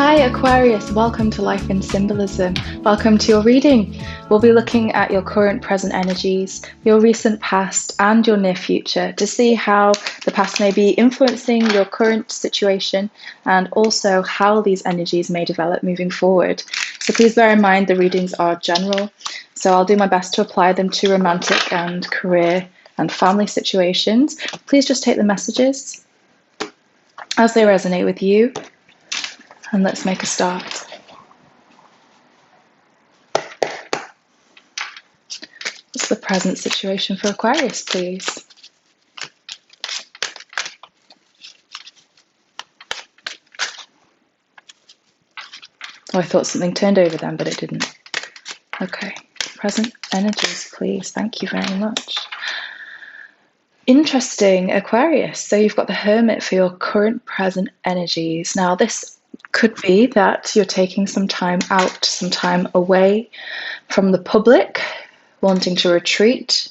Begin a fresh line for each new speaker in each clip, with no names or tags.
Hi Aquarius, welcome to Life in Symbolism. Welcome to your reading. We'll be looking at your current present energies, your recent past and your near future to see how the past may be influencing your current situation and also how these energies may develop moving forward. So please bear in mind the readings are general, so I'll do my best to apply them to romantic and career and family situations. Please just take the messages as they resonate with you. And let's make a start. What's the present situation for Aquarius, please? Oh, I thought something turned over then, but it didn't. Okay, present energies, please. Thank you very much. Interesting, Aquarius. So you've got the Hermit for your current present energies. Now, this could be that you're taking some time out, some time away from the public, wanting to retreat,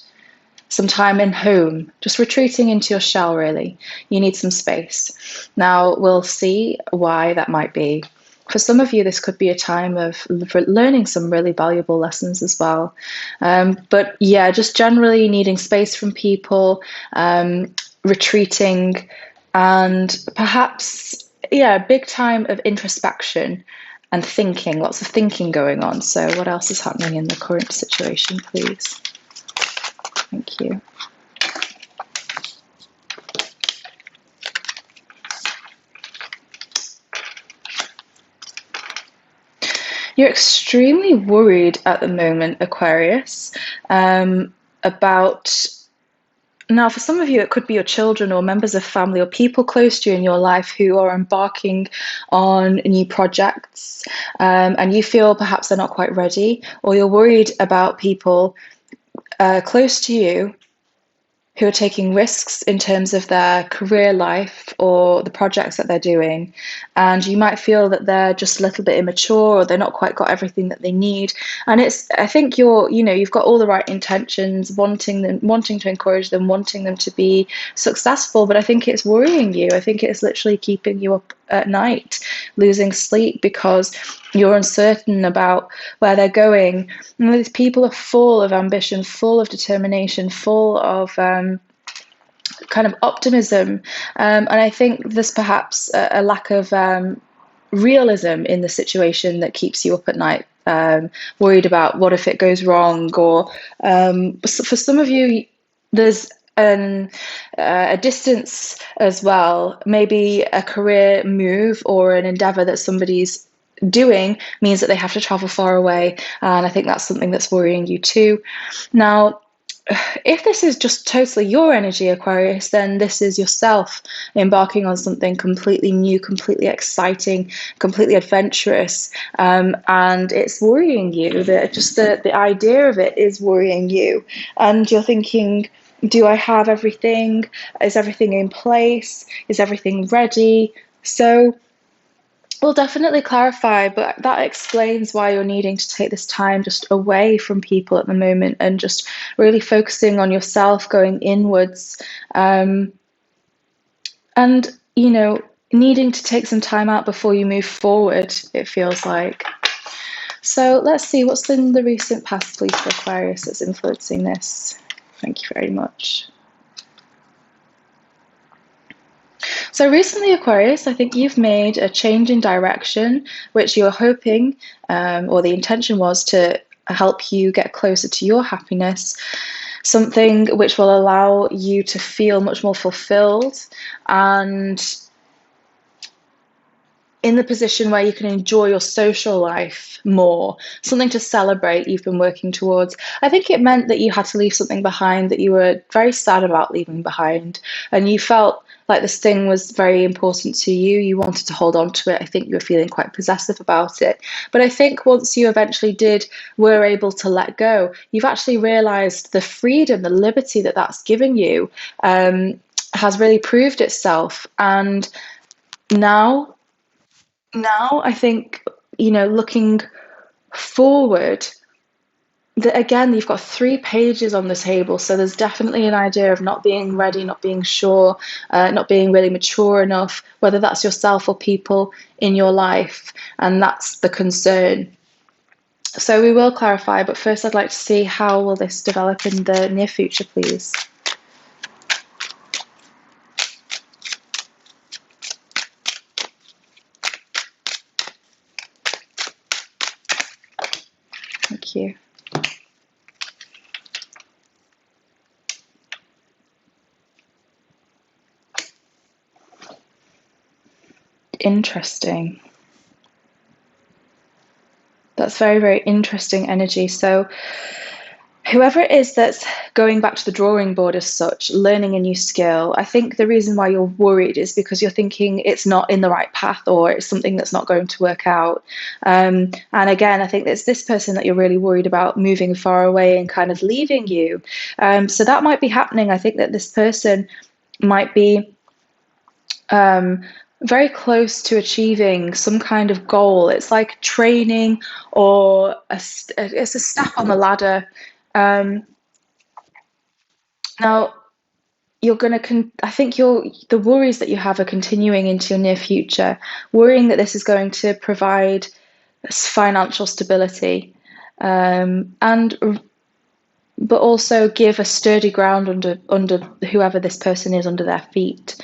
some time in home, just retreating into your shell, really. You need some space. Now, we'll see why that might be. For some of you, this could be a time of learning some really valuable lessons as well. But yeah, just generally needing space from people, retreating, and perhaps, yeah, a big time of introspection and thinking, lots of thinking going on. So what else is happening in the current situation, please? Thank you. You're extremely worried at the moment, Aquarius, about... Now, for some of you, it could be your children or members of family or people close to you in your life who are embarking on new projects, and you feel perhaps they're not quite ready, or you're worried about people close to you who are taking risks in terms of their career life or the projects that they're doing, and you might feel that they're just a little bit immature or they're not quite got everything that they need. And I think you've got all the right intentions, wanting to encourage them, wanting them to be successful, but I think it's worrying you. I think it's literally keeping you up at night, losing sleep because you're uncertain about where they're going. And these people are full of ambition, full of determination, full of kind of optimism. And I think there's perhaps a lack of realism in the situation that keeps you up at night, worried about what if it goes wrong, or for some of you, there's a distance as well. Maybe a career move or an endeavor that somebody's doing means that they have to travel far away, and I think that's something that's worrying you too. Now, if this is just totally your energy, Aquarius, then this is yourself embarking on something completely new, completely exciting, completely adventurous, and it's worrying you. That just the idea of it is worrying you, and you're thinking, do I have everything? Is everything in place? Is everything ready? So we'll definitely clarify, but that explains why you're needing to take this time just away from people at the moment and just really focusing on yourself, going inwards, and, needing to take some time out before you move forward, it feels like. So let's see, what's in the recent past, please, for Aquarius that's influencing this? Thank you very much. So recently, Aquarius, I think you've made a change in direction, which you're hoping, or the intention was to help you get closer to your happiness, something which will allow you to feel much more fulfilled and in the position where you can enjoy your social life more, something to celebrate you've been working towards. I think it meant that you had to leave something behind that you were very sad about leaving behind, and you felt like this thing was very important to you. You wanted to hold on to it. I think you were feeling quite possessive about it. But I think once you eventually were able to let go, you've actually realized the freedom, the liberty that that's given you has really proved itself. And now I think, looking forward, Again, you've got 3 pages on the table, so there's definitely an idea of not being ready, not being sure, not being really mature enough, whether that's yourself or people in your life, and that's the concern. So we will clarify, but first I'd like to see how will this develop in the near future, please. Thank you. Interesting. That's very, very interesting energy. So whoever it is that's going back to the drawing board as such, learning a new skill, I think the reason why you're worried is because you're thinking it's not in the right path or it's something that's not going to work out. And again, I think it's this person that you're really worried about moving far away and kind of leaving you. So that might be happening. I think that this person might be very close to achieving some kind of goal. It's like training or it's a step on the ladder. Now, you're going to, I think the worries that you have are continuing into your near future, worrying that this is going to provide financial stability, and but also give a sturdy ground under whoever this person is under their feet.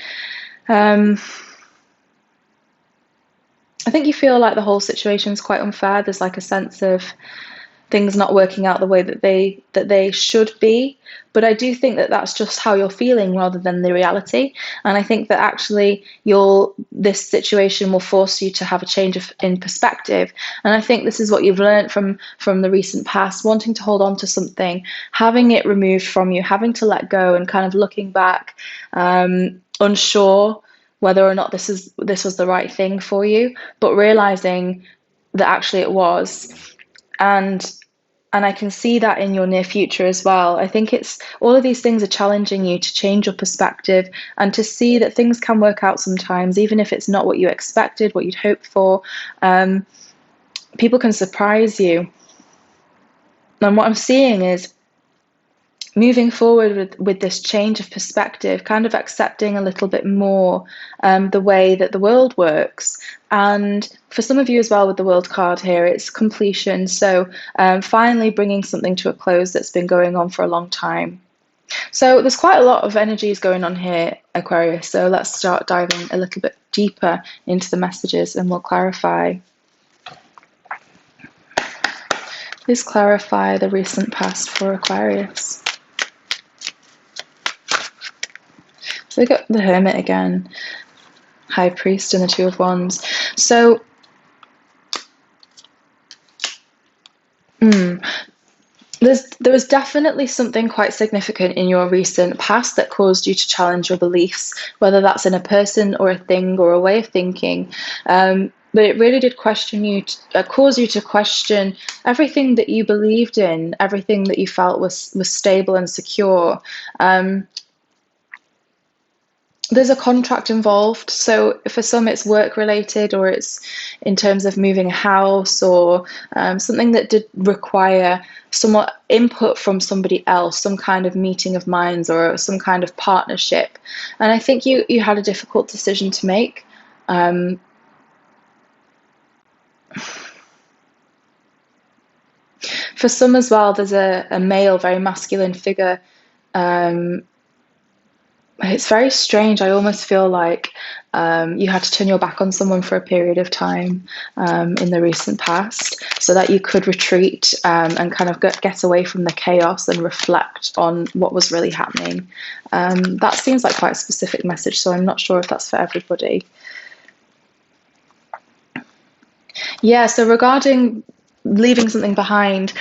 I think you feel like the whole situation is quite unfair. There's like a sense of things not working out the way that they should be. But I do think that that's just how you're feeling rather than the reality. And I think that actually this situation will force you to have a change in perspective. And I think this is what you've learned from the recent past, wanting to hold on to something, having it removed from you, having to let go, and kind of looking back, unsure whether or not this was the right thing for you, but realizing that actually it was. And I can see that in your near future as well. I think it's all of these things are challenging you to change your perspective and to see that things can work out sometimes, even if it's not what you expected, what you'd hoped for. People can surprise you. And what I'm seeing is moving forward with this change of perspective, kind of accepting a little bit more the way that the world works. And for some of you as well, with the World card here, it's completion. So finally bringing something to a close that's been going on for a long time. So there's quite a lot of energies going on here, Aquarius. So let's start diving a little bit deeper into the messages and we'll clarify. Please clarify the recent past for Aquarius. So we got the Hermit again, High Priest and the Two of Wands. So there was definitely something quite significant in your recent past that caused you to challenge your beliefs, whether that's in a person or a thing or a way of thinking. But it really did cause you to question everything that you believed in, everything that you felt was stable and secure. There's a contract involved, so for some it's work related, or it's in terms of moving a house, or something that did require somewhat input from somebody else, some kind of meeting of minds or some kind of partnership. And I think you had a difficult decision to make. For some as well, there's a male, very masculine figure. It's very strange. I almost feel like you had to turn your back on someone for a period of time in the recent past so that you could retreat and kind of get away from the chaos and reflect on what was really happening. That seems like quite a specific message, so I'm not sure if that's for everybody. Yeah, so regarding leaving something behind,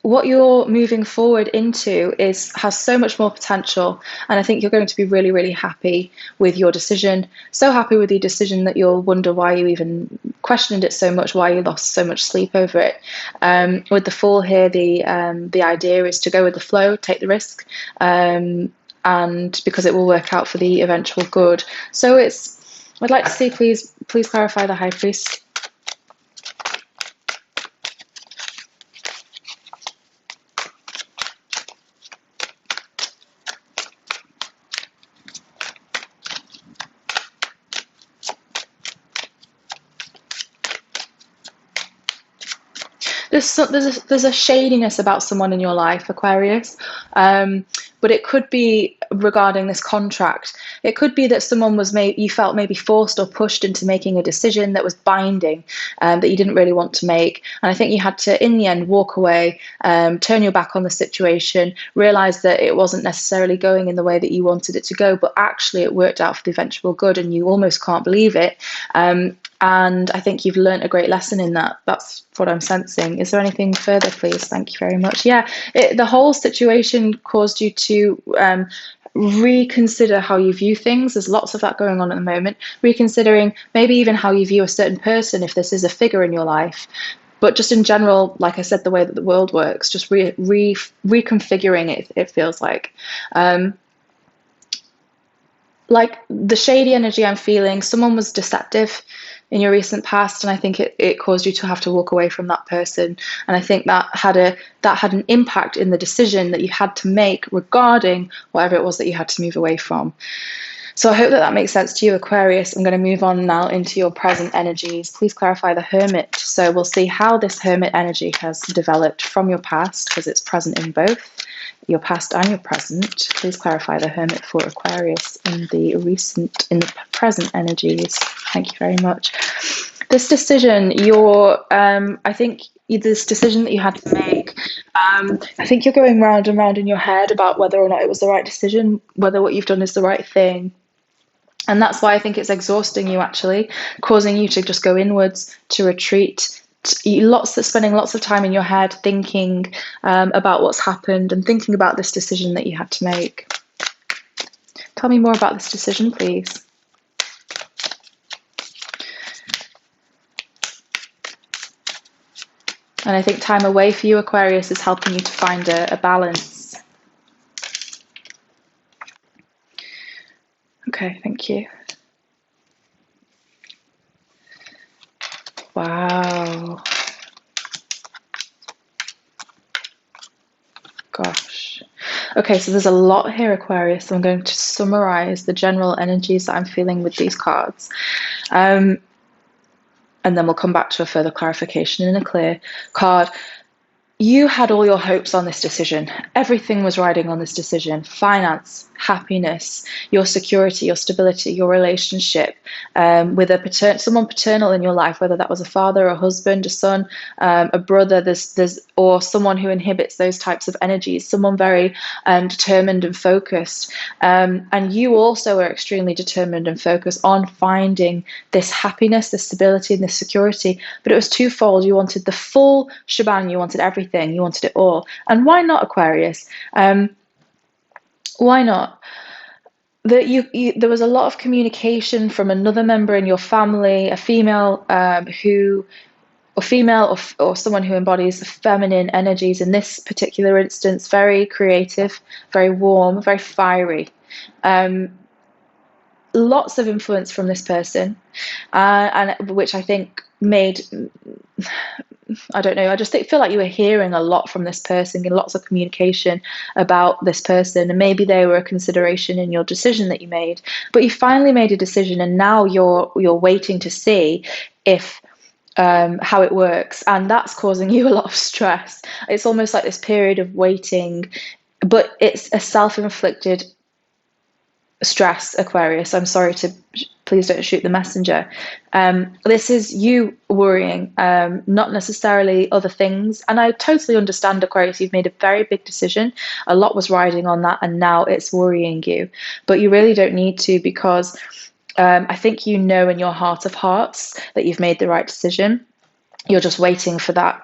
what you're moving forward into has so much more potential, and I think you're going to be really, really happy with your decision. So happy with your decision that you'll wonder why you even questioned it so much, why you lost so much sleep over it. With the Fool here, the idea is to go with the flow, take the risk, and because it will work out for the eventual good. So I'd like to see, please clarify the High Priest. There's a shadiness about someone in your life, Aquarius, but it could be regarding this contract. It could be that someone you felt maybe forced or pushed into making a decision that was binding, that you didn't really want to make, and I think you had to, in the end, walk away, turn your back on the situation, realize that it wasn't necessarily going in the way that you wanted it to go, but actually it worked out for the eventual good, and you almost can't believe it. And I think you've learned a great lesson in that. That's what I'm sensing. Is there anything further, please? Thank you very much. Yeah, the whole situation caused you to reconsider how you view things. There's lots of that going on at the moment. Reconsidering maybe even how you view a certain person, if this is a figure in your life. But just in general, like I said, the way that the world works, just reconfiguring it, it feels like. Like the shady energy I'm feeling, someone was deceptive in your recent past, and I think it caused you to have to walk away from that person. And I think that had an impact in the decision that you had to make regarding whatever it was that you had to move away from. So I hope that makes sense to you, Aquarius. I'm going to move on now into your present energies. Please clarify the Hermit. So we'll see how this Hermit energy has developed from your past, because it's present in both your past and your present. Please clarify the Hermit for Aquarius in the present energies. Thank you very much. This decision, I think this decision that you had to make, I think you're going round and round in your head about whether or not it was the right decision, whether what you've done is the right thing. And that's why I think it's exhausting you, actually, causing you to just go inwards, to retreat, spending lots of time in your head thinking about what's happened and thinking about this decision that you had to make. Tell me more about this decision, please. And I think time away for you, Aquarius, is helping you to find a balance. Okay, thank you. Wow. Gosh. Okay, so there's a lot here, Aquarius. So I'm going to summarize the general energies that I'm feeling with these cards. And then we'll come back to a further clarification in a clear card. You had all your hopes on this decision. Everything was riding on this decision. Finance, happiness, your security, your stability, your relationship with someone paternal in your life, whether that was a father, a husband, a son, a brother, or someone who inhibits those types of energies, someone very determined and focused. And you also are extremely determined and focused on finding this happiness, this stability, and this security. But it was twofold. You wanted the full shebang. You wanted everything. You wanted it all. And why not, Aquarius? Why not? There was a lot of communication from another member in your family, a female or someone who embodies the feminine energies in this particular instance, very creative, very warm, very fiery. Lots of influence from this person, and which I think made, I don't know, I just feel like you were hearing a lot from this person and lots of communication about this person, and maybe they were a consideration in your decision that you made. But you finally made a decision, and now you're waiting to see if how it works, and that's causing you a lot of stress. It's almost like this period of waiting, but it's a self-inflicted stress, Aquarius. I'm sorry to, please don't shoot the messenger. This is you worrying, not necessarily other things. And I totally understand, Aquarius, you've made a very big decision. A lot was riding on that, and now it's worrying you. But you really don't need to, because I think you know in your heart of hearts that you've made the right decision. You're just waiting for the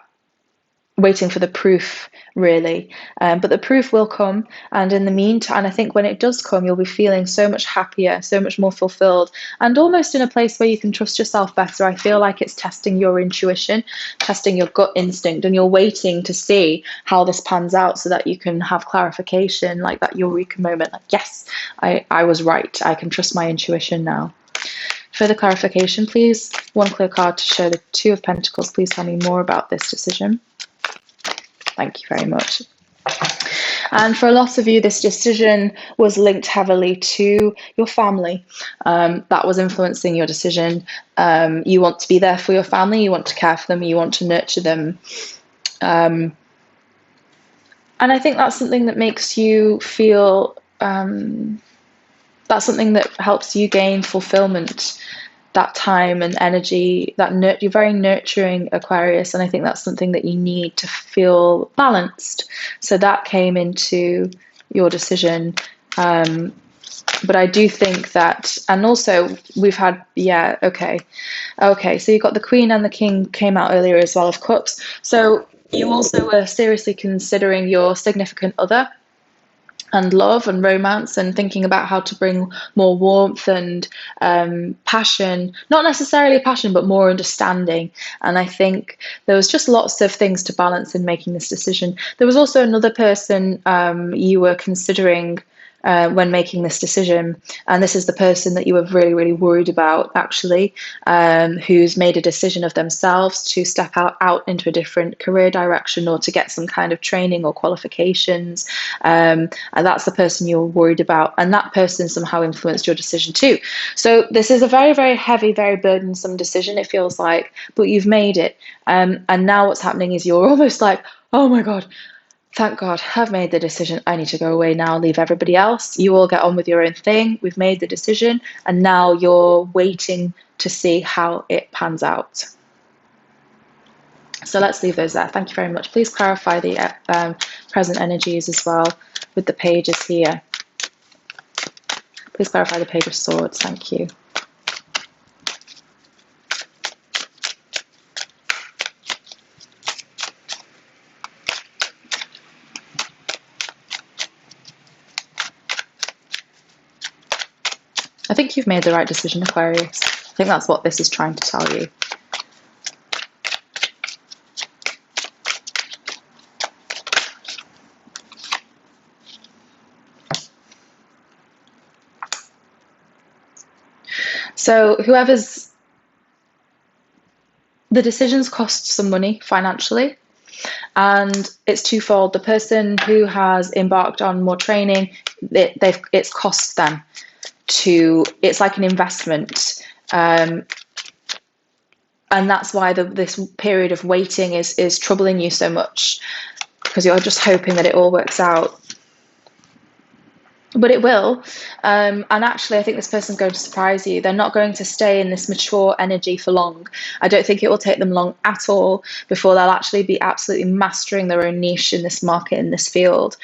proof, really. But the proof will come, and in the meantime, I think when it does come, you'll be feeling so much happier, so much more fulfilled, and almost in a place where you can trust yourself better. I feel like it's testing your intuition, testing your gut instinct, and you're waiting to see how this pans out so that you can have clarification, like that eureka moment, like, yes, I was right. I can trust my intuition now. Further clarification, please. One clear card to show the Two of Pentacles. Please tell me more about this decision. Thank you very much. And for a lot of you, this decision was linked heavily to your family. That was influencing your decision. You want to be there for your family. You want to care for them. You want to nurture them. Um, and I think that's something that makes you feel, that's something that helps you gain fulfillment, that time and energy, you're very nurturing Aquarius, and I think that's something that you need to feel balanced. So that came into your decision. But I do think that, and also we've had, yeah, okay. So you got the Queen and the King came out earlier as well of Cups. So you also were seriously considering your significant other and love and romance, and thinking about how to bring more warmth and passion, not necessarily passion, but more understanding. And I think there was just lots of things to balance in making this decision. There was also another person you were considering when making this decision. And this is the person that you were really, really worried about, actually, who's made a decision of themselves to step out into a different career direction, or to get some kind of training or qualifications. And that's the person you're worried about. And that person somehow influenced your decision too. So this is a very, very heavy, very burdensome decision, it feels like, but you've made it. And now what's happening is you're almost like, oh my God, thank God, I've made the decision. I need to go away now, leave everybody else. You all get on with your own thing. We've made the decision. And now you're waiting to see how it pans out. So let's leave those there. Thank you very much. Please clarify the present energies as well with the pages here. Please clarify the Page of Swords. Thank you. I think you've made the right decision, Aquarius. I think that's what this is trying to tell you. So the decisions cost some money financially, and it's twofold. The person who has embarked on more training, it's cost them it's like an investment. And that's why this period of waiting is troubling you so much, because you're just hoping that it all works out. But it will. And actually, I think this person's going to surprise you. They're not going to stay in this mature energy for long. I don't think it will take them long at all before they'll actually be absolutely mastering their own niche in this market, in this field.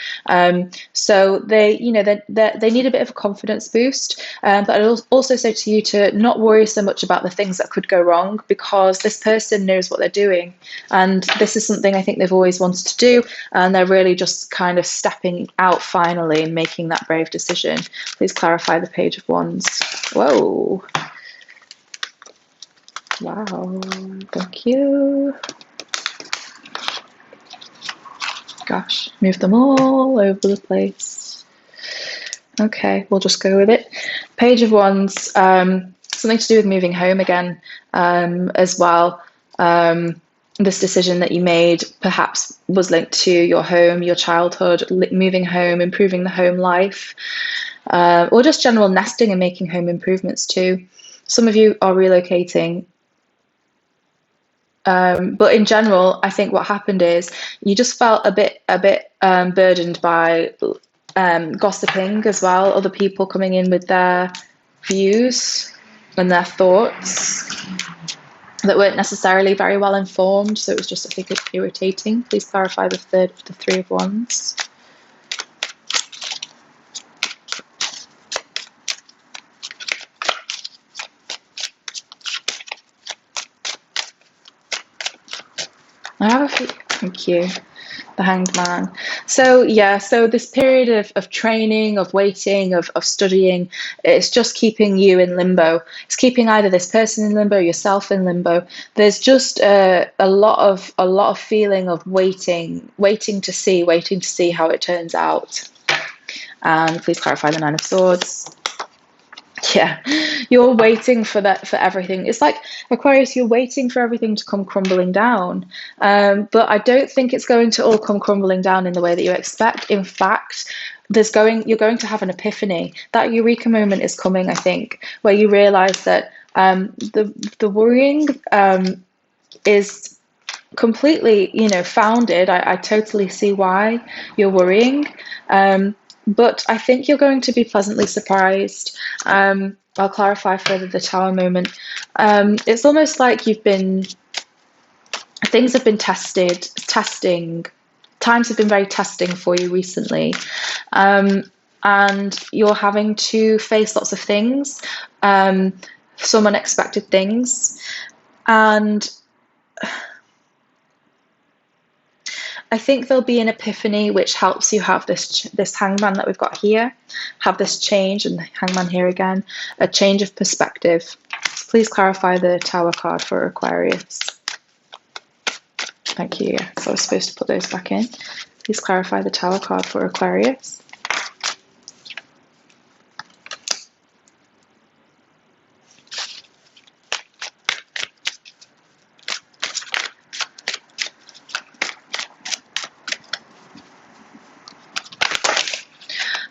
So they need a bit of a confidence boost. But I'd also say to you to not worry so much about the things that could go wrong, because this person knows what they're doing. And this is something I think they've always wanted to do. And they're really just kind of stepping out finally and making that brave decision. Please clarify the Page of Wands. Whoa. Wow. Thank you. Gosh, move them all over the place. Okay, we'll just go with it. Page of Wands, something to do with moving home again, as well. This decision that you made perhaps was linked to your home, your childhood, moving home, improving the home life, or just general nesting and making home improvements too. Some of you are relocating. But in general, I think what happened is you just felt a bit burdened by gossiping as well, other people coming in with their views and their thoughts that weren't necessarily very well informed. So it was just, I think, irritating. Please clarify the Three of Wands. I have a few, thank you. The Hanged Man. So yeah, so this period of training, of waiting, of studying, it's just keeping you in limbo. It's keeping either this person in limbo, yourself in limbo. There's just a lot of feeling of waiting to see how it turns out. And please clarify the Nine of Swords. Yeah, you're waiting for everything. It's like, Aquarius, you're waiting for everything to come crumbling down. But I don't think it's going to all come crumbling down in the way that you expect. In fact, you're going to have an epiphany. That eureka moment is coming, I think, where you realize that the worrying is completely, founded. I totally see why you're worrying. But I think you're going to be pleasantly surprised. I'll clarify further the tower moment. It's almost like things have been testing. Times have been very testing for you recently. And you're having to face lots of things, some unexpected things. And I think there'll be an epiphany which helps you have this hangman that we've got here, have this change, and the hangman here again, a change of perspective. Please clarify the tower card for Aquarius. Thank you. Yes, I was supposed to put those back in. Please clarify the tower card for Aquarius.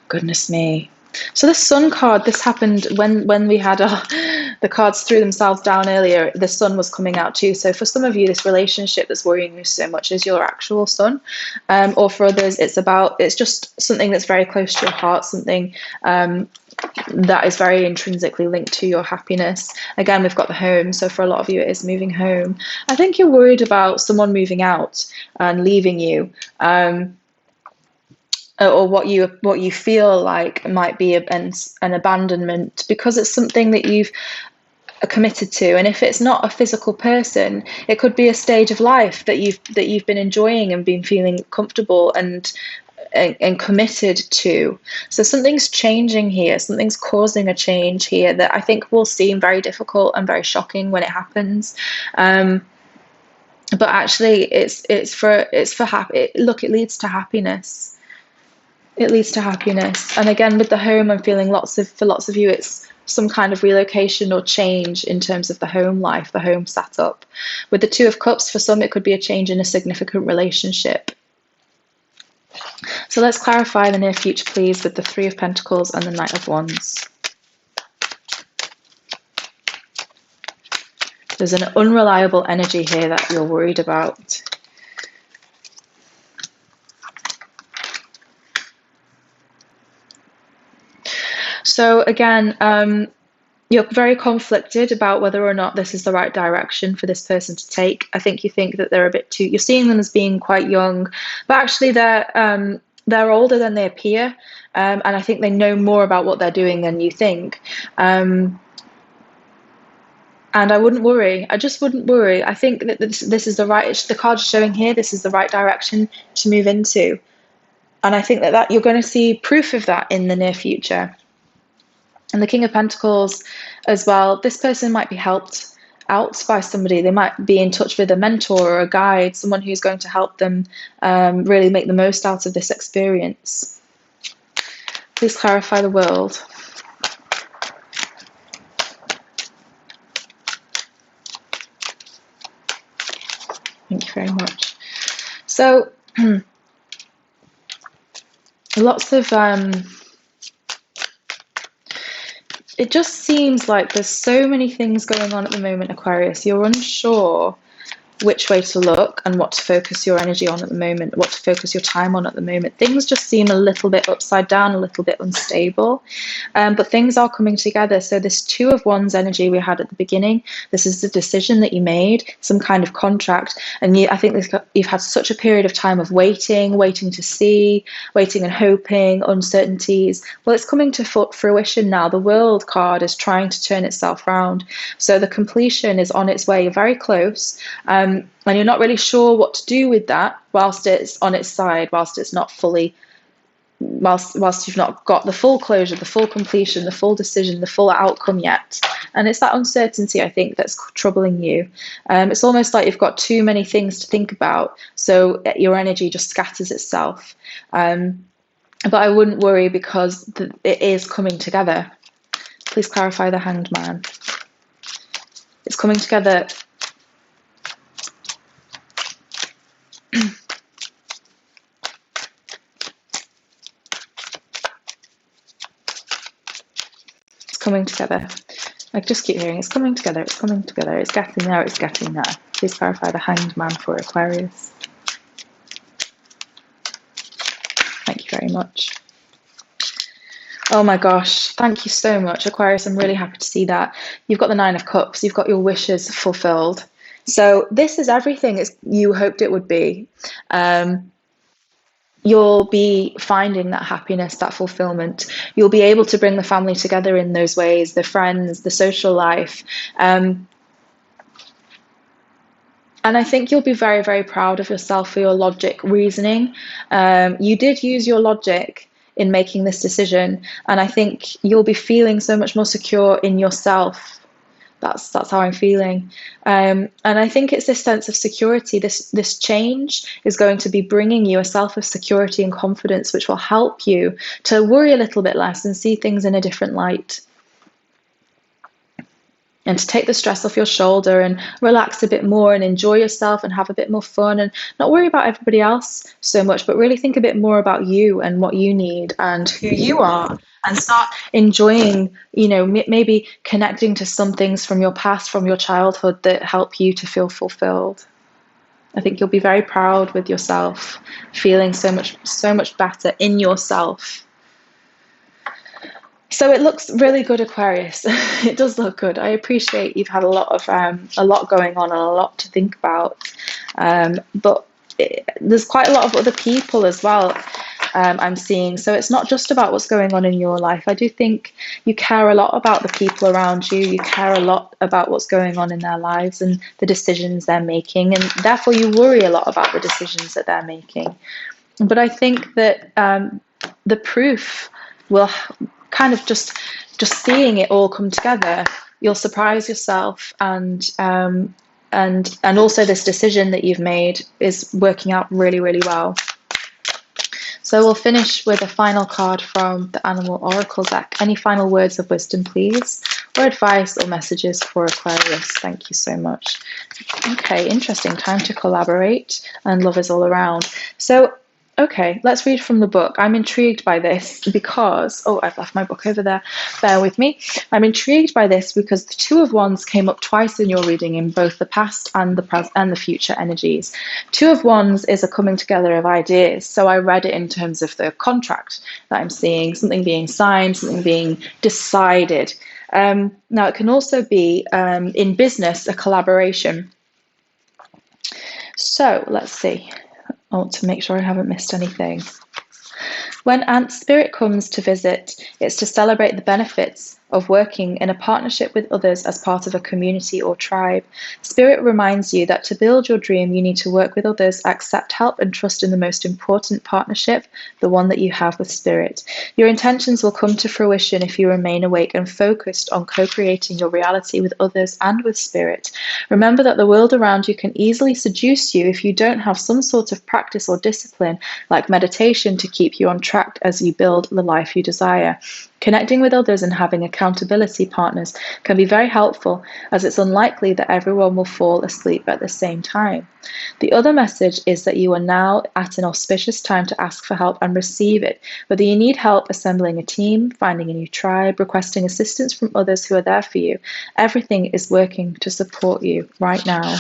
Goodness me. So the sun card, this happened when we had the cards threw themselves down earlier, the sun was coming out too. So for some of you, this relationship that's worrying you so much is your actual sun. Or for others, it's just something that's very close to your heart, something that is very intrinsically linked to your happiness. Again, we've got the home. So for a lot of you, it is moving home. I think you're worried about someone moving out and leaving you. Or what you feel like might be an abandonment, because it's something that you've committed to. And if it's not a physical person, it could be a stage of life that you've been enjoying and been feeling comfortable and committed to. So something's changing here, something's causing a change here that I think will seem very difficult and very shocking when it happens. But actually it's for happy. Look, it leads to happiness. It leads to happiness. And again, with the home, I'm feeling for lots of you, it's some kind of relocation or change in terms of the home life, the home setup. With the Two of Cups, for some, it could be a change in a significant relationship. So let's clarify the near future, please, with the Three of Pentacles and the Knight of Wands. There's an unreliable energy here that you're worried about. So again, you're very conflicted about whether or not this is the right direction for this person to take. I think you think that they're a bit too, you're seeing them as being quite young, but actually they're older than they appear. And I think they know more about what they're doing than you think. And I wouldn't worry. I just wouldn't worry. I think that this is the card's showing here, this is the right direction to move into. And I think that you're going to see proof of that in the near future. And the King of Pentacles as well, this person might be helped out by somebody. They might be in touch with a mentor or a guide, someone who's going to help them really make the most out of this experience. Please clarify the world. Thank you very much. So, lots of... it just seems like there's so many things going on at the moment, Aquarius. You're unsure which way to look and what to focus your energy on at the moment, what to focus your time on at the moment. Things just seem a little bit upside down, a little bit unstable, but things are coming together. So this Two of Wands energy we had at the beginning, this is the decision that you made, some kind of contract, and I think you've had such a period of time of waiting to see, waiting and hoping, uncertainties. Well, it's coming to fruition now. The World card is trying to turn itself around. So the completion is on its way. You're very close. And you're not really sure what to do with that whilst it's on its side, whilst it's not fully, whilst you've not got the full closure, the full completion, the full decision, the full outcome yet. And it's that uncertainty, I think, that's troubling you. It's almost like you've got too many things to think about, so your energy just scatters itself. But I wouldn't worry, because it is coming together. Please clarify the Hanged Man. It's coming together. Coming together. I just keep hearing it's coming together, it's coming together, it's getting there, it's getting there. Please clarify the Hanged Man for Aquarius. Thank you very much. Oh my gosh, thank you so much, Aquarius. I'm really happy to see that. You've got the Nine of Cups, you've got your wishes fulfilled. So this is everything you hoped it would be. You'll be finding that happiness, that fulfillment. You'll be able to bring the family together in those ways, the friends, the social life. And I think you'll be very, very proud of yourself for your logic reasoning. You did use your logic in making this decision, and I think you'll be feeling so much more secure in yourself. That's how I'm feeling. And I think it's this sense of security. This change is going to be bringing you a self of security and confidence, which will help you to worry a little bit less and see things in a different light. And to take the stress off your shoulder and relax a bit more and enjoy yourself and have a bit more fun and not worry about everybody else so much, but really think a bit more about you and what you need and who you are, and start enjoying, maybe connecting to some things from your past, from your childhood, that help you to feel fulfilled. I think you'll be very proud with yourself, feeling so much better in yourself. So it looks really good, Aquarius. It does look good. I appreciate you've had a lot going on and a lot to think about. But there's quite a lot of other people as well, I'm seeing. So it's not just about what's going on in your life. I do think you care a lot about the people around you. You care a lot about what's going on in their lives and the decisions they're making. And therefore you worry a lot about the decisions that they're making. But I think that the proof will kind of just seeing it all come together, you'll surprise yourself, and also this decision that you've made is working out really, really well. So we'll finish with a final card from the Animal Oracle deck. Any final words of wisdom, please, or advice or messages for Aquarius? Thank you so much. Okay, interesting. Time to collaborate, and love is all around. So okay, let's read from the book. I'm intrigued by this because, I've left my book over there. Bear with me. I'm intrigued by this because the Two of Wands came up twice in your reading in both the past and the present and the future energies. Two of Wands is a coming together of ideas. So I read it in terms of the contract that I'm seeing, something being signed, something being decided. Now it can also be in business, a collaboration. So let's see. I want to make sure I haven't missed anything. When Ant Spirit comes to visit, it's to celebrate the benefits of working in a partnership with others as part of a community or tribe. Spirit reminds you that to build your dream, you need to work with others, accept help, and trust in the most important partnership, the one that you have with Spirit. Your intentions will come to fruition if you remain awake and focused on co-creating your reality with others and with Spirit. Remember that the world around you can easily seduce you if you don't have some sort of practice or discipline, like meditation, to keep you on track as you build the life you desire. Connecting with others and having accountability partners can be very helpful, as it's unlikely that everyone will fall asleep at the same time. The other message is that you are now at an auspicious time to ask for help and receive it. Whether you need help assembling a team, finding a new tribe, requesting assistance from others who are there for you, everything is working to support you right now.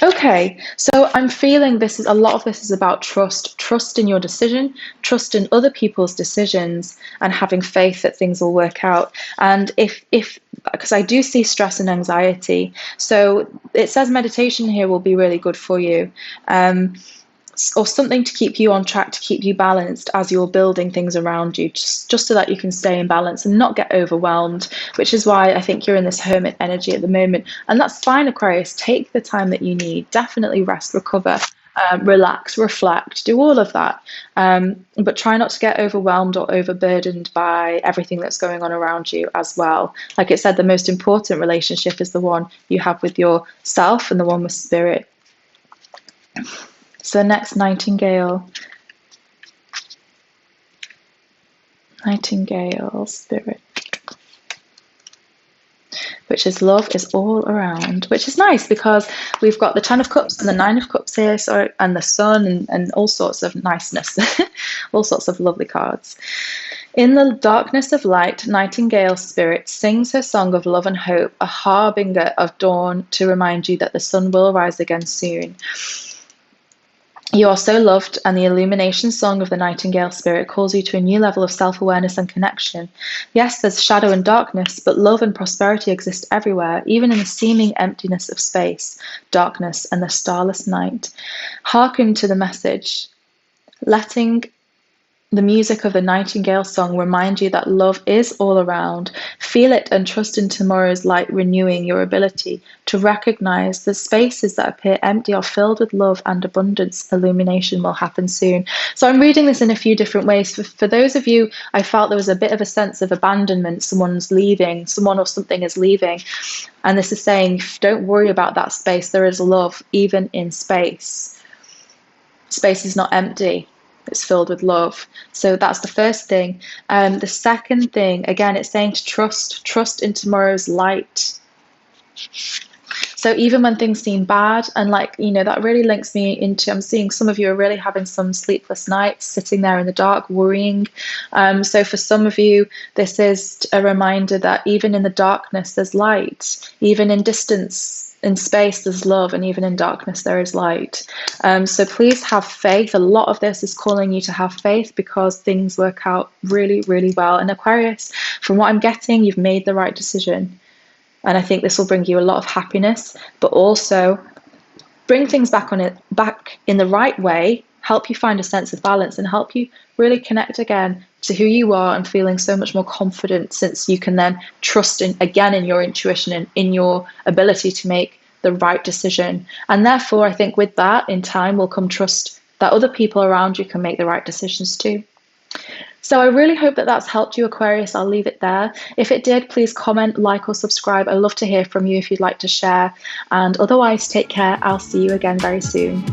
Okay, so I'm feeling a lot of this is about trust in your decision, trust in other people's decisions, and having faith that things will work out. And because I do see stress and anxiety, so it says meditation here will be really good for you. Or something to keep you on track, to keep you balanced as you're building things around you, just so that you can stay in balance and not get overwhelmed, which is why I think you're in this hermit energy at the moment. And that's fine, Aquarius. Take the time that you need. Definitely rest, recover, relax, reflect, do all of that. But try not to get overwhelmed or overburdened by everything that's going on around you as well. Like it said, the most important relationship is the one you have with yourself and the one with Spirit. So next, Nightingale. Nightingale Spirit. Which is love is all around, which is nice because we've got the Ten of Cups and the Nine of Cups here, and the Sun and all sorts of niceness, all sorts of lovely cards. In the darkness of light, Nightingale spirit sings her song of love and hope, a harbinger of dawn to remind you that the sun will rise again soon. You are so loved, and the illumination song of the Nightingale spirit calls you to a new level of self-awareness and connection. Yes, there's shadow and darkness, but love and prosperity exist everywhere, even in the seeming emptiness of space, darkness, and the starless night. Hearken to the message, letting the music of the Nightingale song remind you that love is all around. Feel it and trust in tomorrow's light, renewing your ability to recognize the spaces that appear empty are filled with love and abundance. Illumination will happen soon. So I'm reading this in a few different ways. For those of you, I felt there was a bit of a sense of abandonment. Someone's leaving, someone or something is leaving. And this is saying, don't worry about that space. There is love, even in space. Space is not empty. It's filled with love. So that's the first thing. The second thing, again, it's saying to trust in tomorrow's light. So even when things seem bad, and that really links me into, I'm seeing some of you are really having some sleepless nights, sitting there in the dark, worrying. So for some of you, this is a reminder that even in the darkness, there's light. Even in distance, in space, there's love, and even in darkness, there is light. So please have faith. A lot of this is calling you to have faith because things work out really, really well. And Aquarius, from what I'm getting, you've made the right decision. And I think this will bring you a lot of happiness, but also bring things back in the right way, help you find a sense of balance, and help you really connect again to who you are and feeling so much more confident, since you can then trust in your intuition and in your ability to make the right decision. And therefore, I think with that, in time will come trust that other people around you can make the right decisions too. So I really hope that that's helped you, Aquarius. I'll leave it there. If it did, please comment, like, or subscribe. I love to hear from you if you'd like to share. And otherwise, take care. I'll see you again very soon.